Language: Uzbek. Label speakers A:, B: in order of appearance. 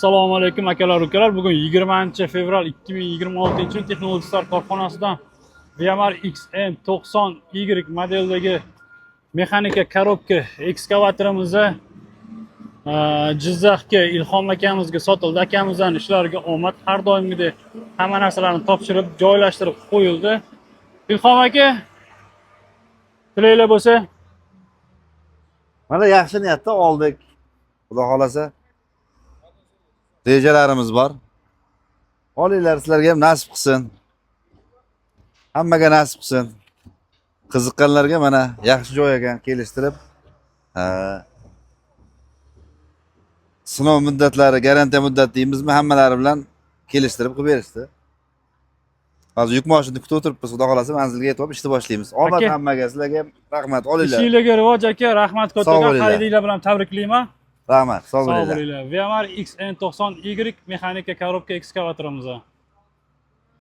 A: Assalomu alaykum akalar ukalar. Bugun 20-fevral 2026-yil Texnologistlar korxonasidan VMR XN90Y modeldagi mexanika korobka ekskavatorimizni Jizzaxga Ilhom akamizga sotildi. Akamizning ishlariga omad, har doimgidek hamma narsalarni topshirib, joylashtirib qo'yildi. Ilhom aka, tilaylar bo'lsa,
B: Mana yaxshi niyatda oldik. Xudo xolasa rejalarimiz bor. Olinglar, sizlarga ham nasib qilsin. Hammaga nasib qilsin. Qiziqqanlarga mana yaxshi joy ekan, kelishtirib sinov muddatlari, garantiya muddati deymizmi, hammalari bilan kelishtirib qilib berishdi. Hozir yuk mashinani kutib o'tiribmiz. Xudo xolasa manzilga yetib ishni boshlaymiz. Omad hammaga, sizlarga ham rahmat. Olinglar.
A: ishinglarga rivoj aka, rahmat kattaga, xaridinglar bilan tabriklayman.
B: Rahmat, sog'
A: Sog'
B: bo'linglar.
A: bo'linglar. VMR XN90Y mexanika korobka ekskavatorimiz.